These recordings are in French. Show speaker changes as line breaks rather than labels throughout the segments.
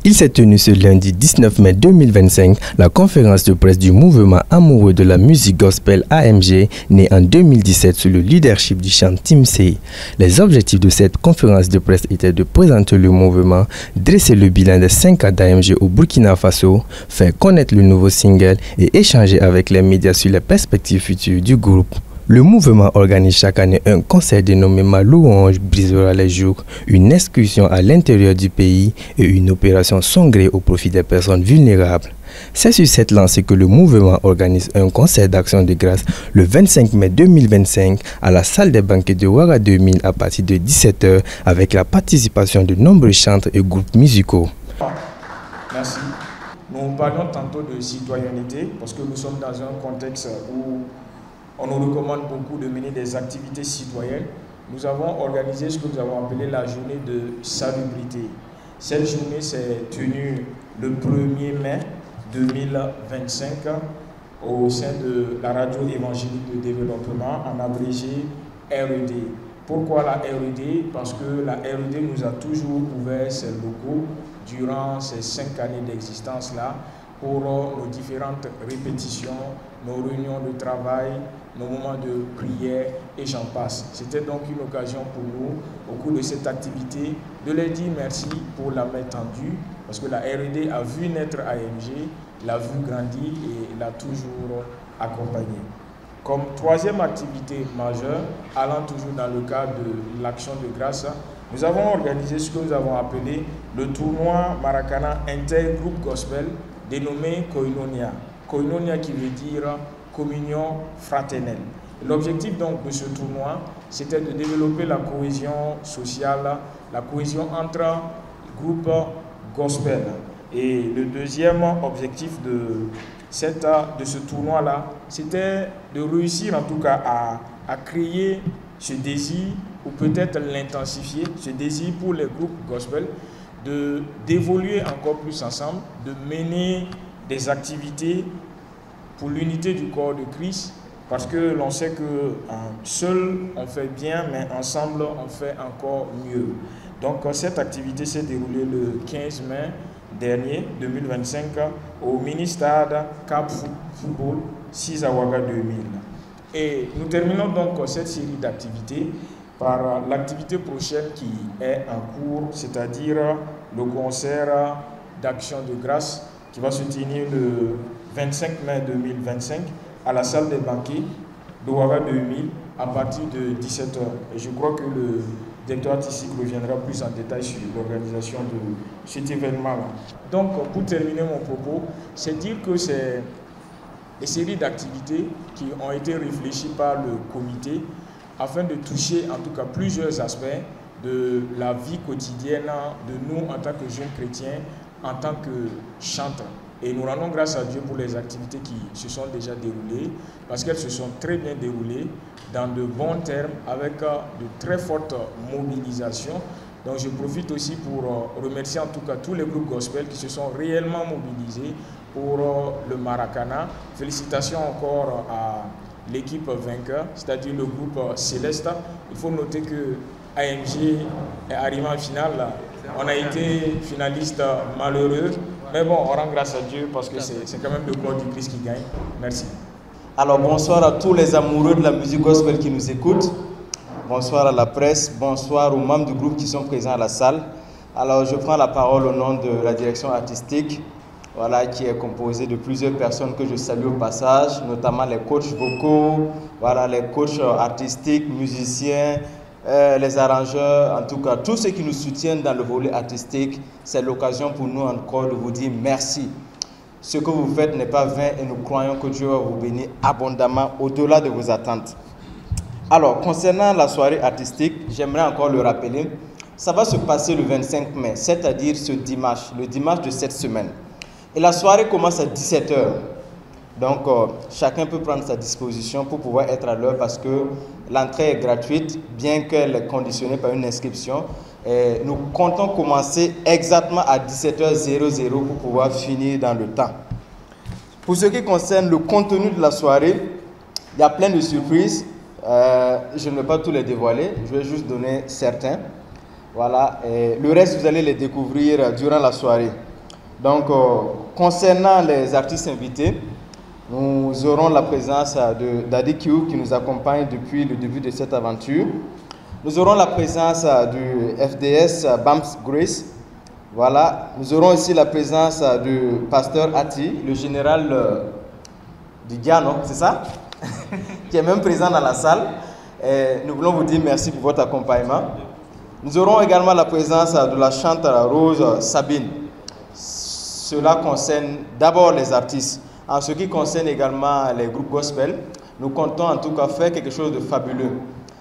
Il s'est tenu ce lundi 19 mai 2025 la conférence de presse du mouvement amoureux de la musique gospel AMG, né en 2017 sous le leadership du chant Timsey. Les objectifs de cette conférence de presse étaient de présenter le mouvement, dresser le bilan des 5 ans d'AMG au Burkina Faso, faire connaître le nouveau single et échanger avec les médias sur les perspectives futures du groupe. Le mouvement organise chaque année un concert dénommé Ma louange brisera les jours, une excursion à l'intérieur du pays et une opération sanglée au profit des personnes vulnérables. C'est sur cette lancée que le mouvement organise un concert d'action de grâce le 25 mai 2025 à la salle des banquets de Ouara 2000 à partir de 17 h avec la participation de nombreux chanteurs et groupes musicaux.
Merci. Nous parlons tantôt de citoyenneté parce que nous sommes dans un contexte où on nous recommande beaucoup de mener des activités citoyennes. Nous avons organisé ce que nous avons appelé la journée de salubrité. Cette journée s'est tenue le 1er mai 2025 au sein de la radio évangélique de développement, en abrégé RED. Pourquoi la RED? Parce que la RED nous a toujours ouvert ses locaux durant ces 5 années d'existence-là pour nos différentes répétitions, nos réunions de travail, nos moments de prière et j'en passe. C'était donc une occasion pour nous, au cours de cette activité, de leur dire merci pour la main tendue, parce que la R&D a vu naître AMG, l'a vu grandir et l'a toujours accompagné. Comme troisième activité majeure, allant toujours dans le cadre de l'action de grâce, nous avons organisé ce que nous avons appelé le tournoi Maracana Intergroupe Gospel, dénommé Koinonia. Koinonia qui veut dire communion fraternelle. L'objectif donc de ce tournoi, c'était de développer la cohésion sociale, la cohésion entre groupes gospel. Et le deuxième objectif de ce tournoi-là, c'était de réussir en tout cas à créer ce désir, ou peut-être l'intensifier, ce désir pour les groupes gospel, d'évoluer encore plus ensemble, de mener des activités pour l'unité du corps de Christ, parce que l'on sait que seul on fait bien, mais ensemble on fait encore mieux. Donc cette activité s'est déroulée le 15 mai dernier, 2025, au mini-stade Cap Football 6 à Ouaga 2000. Et nous terminons donc cette série d'activités par l'activité prochaine qui est en cours, c'est-à-dire le concert d'action de grâce qui va se tenir le 25 mai 2025 à la salle des banquets de Ouaga 2000 à partir de 17 h. Et je crois que le directeur artistique reviendra plus en détail sur l'organisation de cet événement-là. Donc, pour terminer mon propos, c'est dire que c'est des séries d'activités qui ont été réfléchies par le comité afin de toucher en tout cas plusieurs aspects de la vie quotidienne de nous en tant que jeunes chrétiens, en tant que chanteurs. Et nous rendons grâce à Dieu pour les activités qui se sont déjà déroulées, parce qu'elles se sont très bien déroulées, dans de bons termes, avec de très fortes mobilisations. Donc je profite aussi pour remercier en tout cas tous les groupes gospel qui se sont réellement mobilisés pour le Maracana. Félicitations encore à l'équipe vainqueur, c'est-à-dire le groupe Céleste. Il faut noter que AMG est arrivé en finale. On a été finaliste malheureux, mais bon, on rend grâce à Dieu parce que c'est quand même le corps du Christ qui gagne. Merci.
Alors bonsoir à tous les amoureux de la musique gospel qui nous écoutent. Bonsoir à la presse, bonsoir aux membres du groupe qui sont présents à la salle. Alors je prends la parole au nom de la direction artistique, voilà, qui est composée de plusieurs personnes que je salue au passage, notamment les coachs vocaux, voilà, les coachs artistiques, musiciens, les arrangeurs, en tout cas tous ceux qui nous soutiennent dans le volet artistique. C'est l'occasion pour nous encore de vous dire merci. Ce que vous faites n'est pas vain et nous croyons que Dieu va vous bénir abondamment au-delà de vos attentes. Alors, concernant la soirée artistique, j'aimerais encore le rappeler, ça va se passer le 25 mai, c'est-à-dire ce dimanche, le dimanche de cette semaine. Et la soirée commence à 17 h. Donc, chacun peut prendre sa disposition pour pouvoir être à l'heure parce que l'entrée est gratuite, bien qu'elle est conditionnée par une inscription. Et nous comptons commencer exactement à 17 h 00 pour pouvoir finir dans le temps. Pour ce qui concerne le contenu de la soirée, il y a plein de surprises. Je ne vais pas tous les dévoiler, je vais juste donner certains. Voilà, et le reste, vous allez les découvrir durant la soirée. Donc, concernant les artistes invités, nous aurons la présence de Daddy Q qui nous accompagne depuis le début de cette aventure. Nous aurons la présence du FDS Bams Grace. Voilà. Nous aurons aussi la présence du pasteur Ati, le général du Ghana, c'est ça? Qui est même présent dans la salle. Et nous voulons vous dire merci pour votre accompagnement. Nous aurons également la présence de la chanteuse Rose Sabine. Cela concerne d'abord les artistes. En ce qui concerne également les groupes gospel, nous comptons en tout cas faire quelque chose de fabuleux.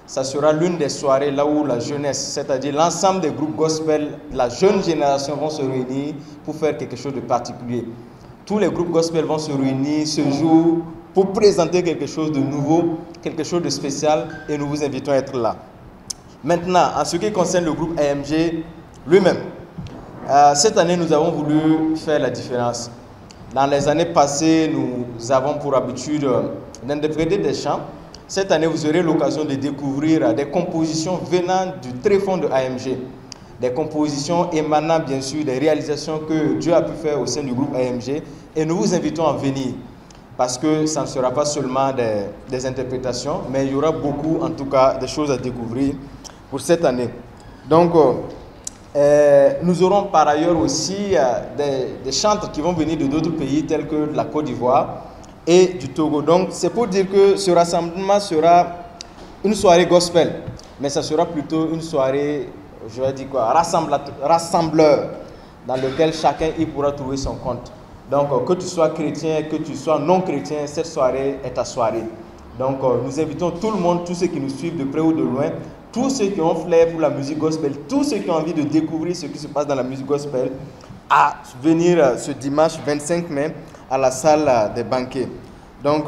Ça sera l'une des soirées là où la jeunesse, c'est-à-dire l'ensemble des groupes gospel, la jeune génération vont se réunir pour faire quelque chose de particulier. Tous les groupes gospel vont se réunir ce jour pour présenter quelque chose de nouveau, quelque chose de spécial et nous vous invitons à être là. Maintenant, en ce qui concerne le groupe AMG lui-même, cette année nous avons voulu faire la différence. Dans les années passées, nous avons pour habitude d'interpréter des chants. Cette année, vous aurez l'occasion de découvrir des compositions venant du tréfonds de AMG. Des compositions émanant bien sûr des réalisations que Dieu a pu faire au sein du groupe AMG. Et nous vous invitons à venir parce que ça ne sera pas seulement des interprétations, mais il y aura beaucoup, en tout cas, de choses à découvrir pour cette année. Donc, nous aurons par ailleurs aussi des chantres qui vont venir de d'autres pays tels que la Côte d'Ivoire et du Togo. Donc c'est pour dire que ce rassemblement sera une soirée gospel, mais ça sera plutôt une soirée, je vais dire quoi, rassembleur, dans lequel chacun y pourra trouver son compte. Donc que tu sois chrétien, que tu sois non chrétien, cette soirée est ta soirée. Donc nous invitons tout le monde, tous ceux qui nous suivent de près ou de loin, tous ceux qui ont flair pour la musique gospel, tous ceux qui ont envie de découvrir ce qui se passe dans la musique gospel, à venir ce dimanche 25 mai à la salle des banquets. Donc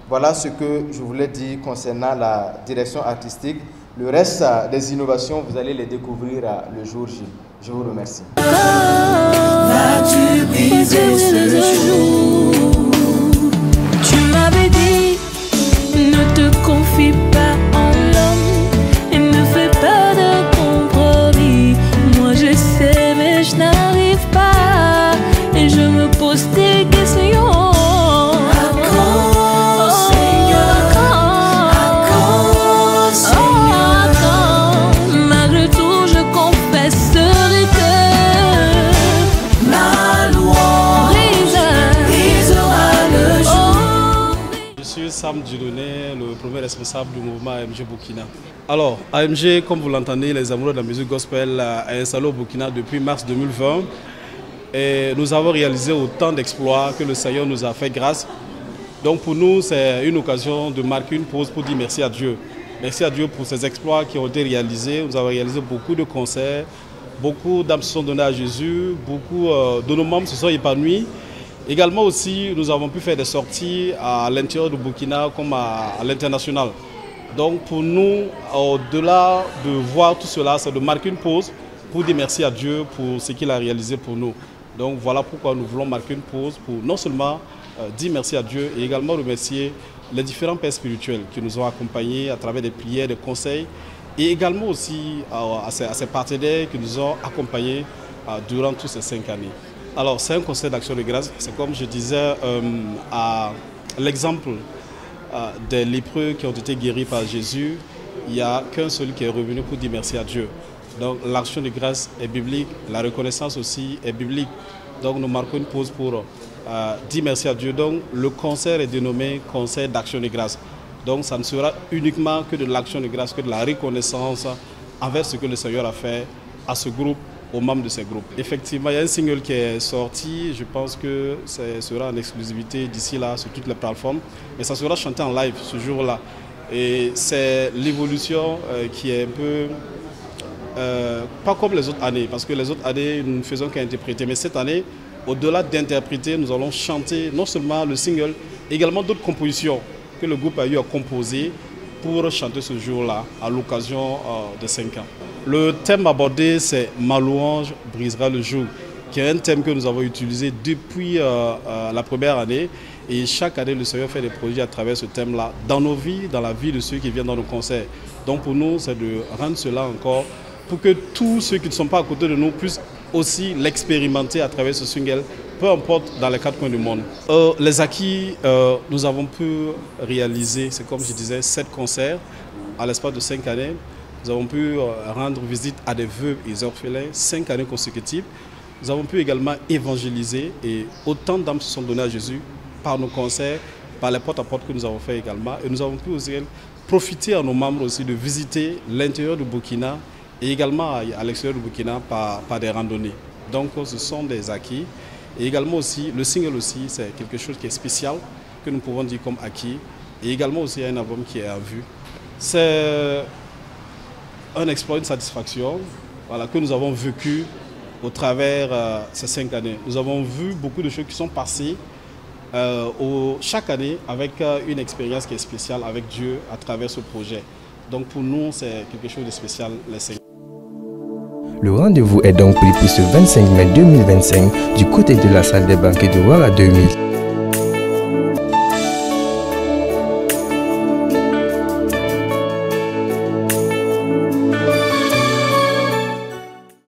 voilà ce que je voulais dire concernant la direction artistique. Le reste des innovations, vous allez les découvrir le jour J. Je vous remercie.
Vas-tu briser ce jour? Tu m'avais dit, ne te confie pas en l'homme et ne fais pas de compromis. Moi je sais mais je n'arrive pas et je me pose des questions.
Sam Dieudonné, le premier responsable du mouvement AMG Burkina. Alors, AMG, comme vous l'entendez, les amoureux de la musique gospel, est installé au Burkina depuis mars 2020. Et nous avons réalisé autant d'exploits que le Seigneur nous a fait grâce. Donc pour nous, c'est une occasion de marquer une pause pour dire merci à Dieu. Merci à Dieu pour ces exploits qui ont été réalisés. Nous avons réalisé beaucoup de concerts, beaucoup d'âmes se sont données à Jésus, beaucoup de nos membres se sont épanouis. Également aussi, nous avons pu faire des sorties à l'intérieur du Burkina comme à l'international. Donc pour nous, au-delà de voir tout cela, c'est de marquer une pause pour dire merci à Dieu pour ce qu'il a réalisé pour nous. Donc voilà pourquoi nous voulons marquer une pause pour non seulement dire merci à Dieu et également remercier les différents pères spirituels qui nous ont accompagnés à travers des prières, des conseils et également aussi à ces partenaires qui nous ont accompagnés durant toutes ces 5 années. Alors, c'est un concert d'action de grâce. C'est comme je disais, à l'exemple des lépreux qui ont été guéris par Jésus, il n'y a qu'un seul qui est revenu pour dire merci à Dieu. Donc, l'action de grâce est biblique, la reconnaissance aussi est biblique. Donc, nous marquons une pause pour dire merci à Dieu. Donc, le concert est dénommé concert d'action de grâce. Donc, ça ne sera uniquement que de l'action de grâce, que de la reconnaissance envers ce que le Seigneur a fait à ce groupe, aux membres de ces groupes. Effectivement, il y a un single qui est sorti, je pense que ça sera en exclusivité d'ici là sur toutes les plateformes, mais ça sera chanté en live ce jour-là. Et c'est l'évolution qui est un peu, pas comme les autres années, parce que les autres années, nous ne faisons qu'interpréter, mais cette année, au-delà d'interpréter, nous allons chanter non seulement le single, également d'autres compositions que le groupe a eu à composer pour chanter ce jour-là, à l'occasion de 5 ans. Le thème abordé, c'est « Ma louange brisera le joug », qui est un thème que nous avons utilisé depuis la première année. Et chaque année, le Seigneur fait des projets à travers ce thème-là, dans nos vies, dans la vie de ceux qui viennent dans nos concerts. Donc pour nous, c'est de rendre cela encore, pour que tous ceux qui ne sont pas à côté de nous puissent aussi l'expérimenter à travers ce single, peu importe dans les 4 coins du monde. Les acquis, nous avons pu réaliser, c'est comme je disais, 7 concerts à l'espace de 5 années. Nous avons pu rendre visite à des veuves et orphelins 5 années consécutives. Nous avons pu également évangéliser et autant d'âmes se sont données à Jésus par nos concerts, par les porte-à-porte que nous avons fait également. Et nous avons pu aussi profiter à nos membres aussi de visiter l'intérieur du Burkina et également à l'extérieur du Burkina par des randonnées. Donc ce sont des acquis. Et également aussi, le single aussi, c'est quelque chose qui est spécial, que nous pouvons dire comme acquis. Et également aussi, il y a un album qui est à vue. C'est un exploit, une satisfaction, voilà, que nous avons vécu au travers ces 5 années. Nous avons vu beaucoup de choses qui sont passées chaque année avec une expérience qui est spéciale avec Dieu à travers ce projet. Donc pour nous, c'est quelque chose de spécial, les 5 ans.
Le rendez-vous est donc pris pour ce 25 mai 2025 du côté de la salle des banquets de Ouara 2000.